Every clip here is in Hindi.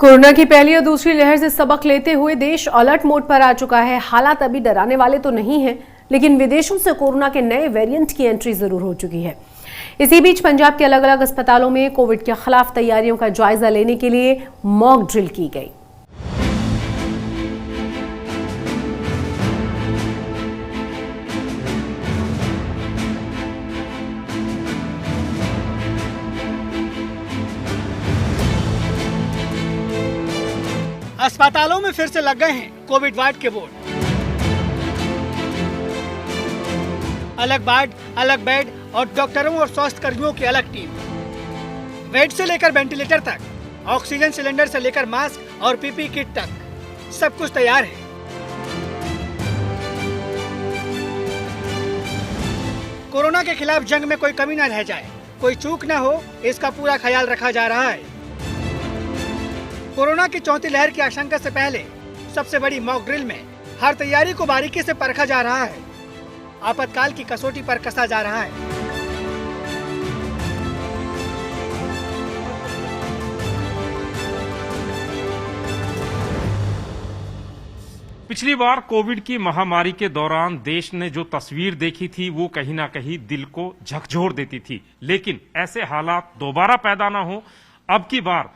कोरोना की पहली और दूसरी लहर से सबक लेते हुए देश अलर्ट मोड पर आ चुका है। हालात अभी डराने वाले तो नहीं हैं, लेकिन विदेशों से कोरोना के नए वेरिएंट की एंट्री जरूर हो चुकी है। इसी बीच पंजाब के अलग अलग अस्पतालों में कोविड के खिलाफ तैयारियों का जायजा लेने के लिए मॉक ड्रिल की गई। अस्पतालों में फिर से लग गए हैं कोविड वार्ड के बोर्ड। अलग वार्ड, अलग बेड और डॉक्टरों और स्वास्थ्य कर्मियों की अलग टीम। बेड से लेकर वेंटिलेटर तक, ऑक्सीजन सिलेंडर से लेकर मास्क और पीपी किट तक सब कुछ तैयार है। कोरोना के खिलाफ जंग में कोई कमी न रह जाए, कोई चूक न हो, इसका पूरा ख्याल रखा जा रहा है। कोरोना की चौथी लहर की आशंका से पहले सबसे बड़ी मॉक ड्रिल में हर तैयारी को बारीकी से परखा जा रहा है। आपातकाल की कसौटी पर कसा जा रहा है। पिछली बार कोविड की महामारी के दौरान देश ने जो तस्वीर देखी थी वो कहीं ना कहीं दिल को झकझोर देती थी, लेकिन ऐसे हालात दोबारा पैदा ना हो। अब की बार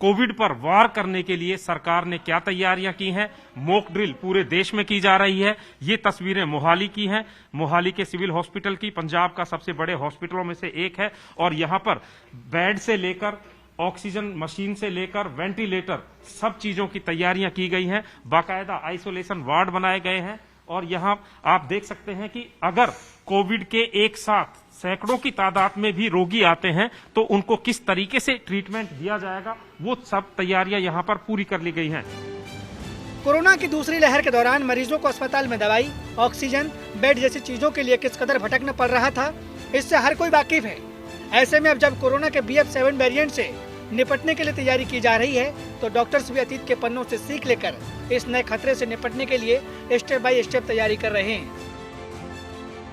कोविड पर वार करने के लिए सरकार ने क्या तैयारियां की हैं, मॉक ड्रिल पूरे देश में की जा रही है। ये तस्वीरें मोहाली की हैं, मोहाली के सिविल हॉस्पिटल की, पंजाब का सबसे बड़े हॉस्पिटलों में से एक है। और यहां पर बेड से लेकर ऑक्सीजन मशीन से लेकर वेंटिलेटर सब चीजों की तैयारियां की गई हैं। बाकायदा आइसोलेशन वार्ड बनाए गए हैं और यहां आप देख सकते हैं कि अगर कोविड के एक साथ सैकड़ों की तादाद में भी रोगी आते हैं तो उनको किस तरीके से ट्रीटमेंट दिया जाएगा, वो सब तैयारियां यहां पर पूरी कर ली गई हैं। कोरोना की दूसरी लहर के दौरान मरीजों को अस्पताल में दवाई, ऑक्सीजन, बेड जैसी चीजों के लिए किस कदर भटकना पड़ रहा था, इससे हर कोई वाकिफ है। ऐसे में अब जब कोरोना के BF7 वेरिएंट से निपटने के लिए तैयारी की जा रही है, तो डॉक्टर्स भी अतीत के पन्नों से सीख लेकर इस नए खतरे से निपटने के लिए स्टेप बाय स्टेप तैयारी कर रहे हैं।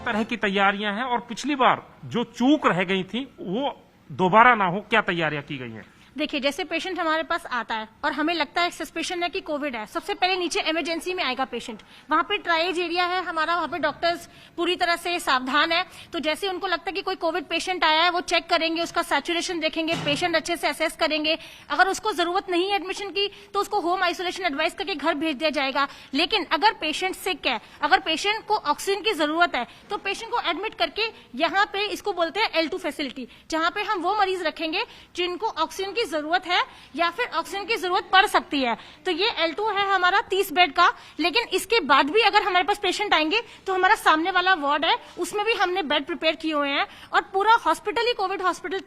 तरह की तैयारियां हैं और पिछली बार जो चूक रह गई थी वो दोबारा ना हो, क्या तैयारियां की गई हैं? देखिए, जैसे पेशेंट हमारे पास आता है और हमें लगता है सस्पेशन है कि कोविड है, सबसे पहले नीचे इमरजेंसी में आएगा पेशेंट। वहां पे ट्राइज एरिया है हमारा, वहां पे डॉक्टर्स पूरी तरह से सावधान है। तो जैसे उनको लगता है कि कोई कोविड पेशेंट आया है, वो चेक करेंगे, उसका सैचुरेशन देखेंगे, पेशेंट अच्छे से असेस करेंगे। अगर उसको जरूरत नहीं है एडमिशन की तो उसको होम आइसोलेशन एडवाइस करके घर भेज दिया जाएगा। लेकिन अगर पेशेंट सिक है, अगर पेशेंट को ऑक्सीजन की जरूरत है, तो पेशेंट को एडमिट करके यहाँ पे इसको बोलते हैं L2 फैसिलिटी, जहां पे हम वो मरीज रखेंगे जिनको ऑक्सीजन की जरूरत है या फिर ऑक्सीजन की जरूरत पड़ सकती है। तो ये L2 है हमारा 30 बेड का। लेकिन इसके बाद भी अगर हमारे पास पेशेंट आएंगे तो हमारा सामने वाला वार्ड है, उसमें भी हमने बेड प्रिपेयर किए हुए हैं और पूरा हॉस्पिटल ही कोविड हॉस्पिटल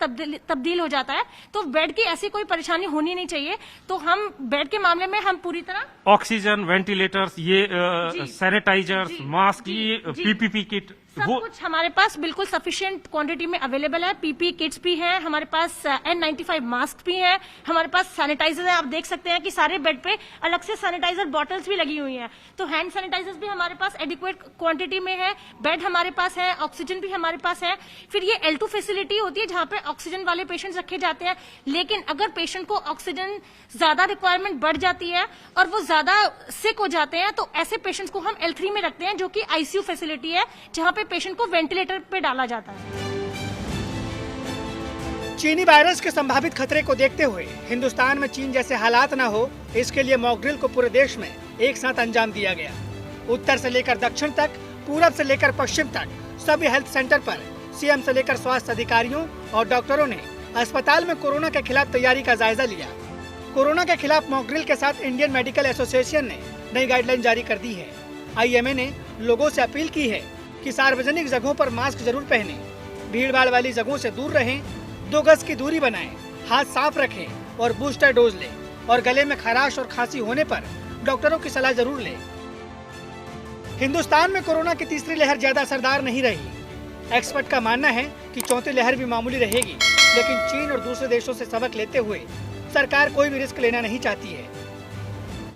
तब्दील हो जाता है। तो बेड की ऐसी कोई परेशानी होनी नहीं चाहिए। तो हम बेड के मामले में हम पूरी तरह ऑक्सीजन, वेंटिलेटर्स, ये सैनिटाइजर्स, मास्क, ये PPP किट, सब कुछ हमारे पास बिल्कुल सफिशिएंट क्वांटिटी में अवेलेबल है। PPE किट्स भी हैं हमारे पास, N95 मास्क भी हैं हमारे पास, सैनिटाइजर है। आप देख सकते हैं कि सारे बेड पे अलग से सैनिटाइजर बॉटल्स भी लगी हुई हैं। तो हैंड सैनिटाइजर्स भी हमारे पास एडिक्वेट क्वांटिटी में है। बेड हमारे पास है, ऑक्सीजन भी हमारे पास है। फिर ये L2 फैसिलिटी होती है जहां पे ऑक्सीजन वाले पेशेंट्स रखे जाते हैं। लेकिन अगर पेशेंट को ऑक्सीजन ज्यादा रिक्वायरमेंट बढ़ जाती है और वो ज्यादा सिक हो जाते हैं, तो ऐसे पेशेंट्स को हम L3 में रखते हैं, जो कि ICU फैसिलिटी है, जहां पेशेंट को वेंटिलेटर पे डाला जाता है। चीनी वायरस के संभावित खतरे को देखते हुए हिंदुस्तान में चीन जैसे हालात न हो, इसके लिए मॉक ड्रिल को पूरे देश में एक साथ अंजाम दिया गया। उत्तर से लेकर दक्षिण तक, पूरब से लेकर पश्चिम तक सभी हेल्थ सेंटर पर CM से लेकर स्वास्थ्य अधिकारियों और डॉक्टरों ने अस्पताल में कोरोना के खिलाफ तैयारी का जायजा लिया। कोरोना के खिलाफ मॉक ड्रिल के साथ इंडियन मेडिकल एसोसिएशन ने नई गाइडलाइन जारी कर दी है। IMA ने लोगों से अपील की है कि सार्वजनिक जगहों पर मास्क जरूर पहनें, भीड़ भाड़ वाली जगहों से दूर रहें, 2 गज की दूरी बनाएं, हाथ साफ रखें और बूस्टर डोज लें और गले में खराश और खांसी होने पर डॉक्टरों की सलाह जरूर लें। हिंदुस्तान में कोरोना की तीसरी लहर ज्यादा असरदार नहीं रही। एक्सपर्ट का मानना है कि चौथी लहर भी मामूली रहेगी, लेकिन चीन और दूसरे देशों से सबक लेते हुए सरकार कोई भी रिस्क लेना नहीं चाहती है।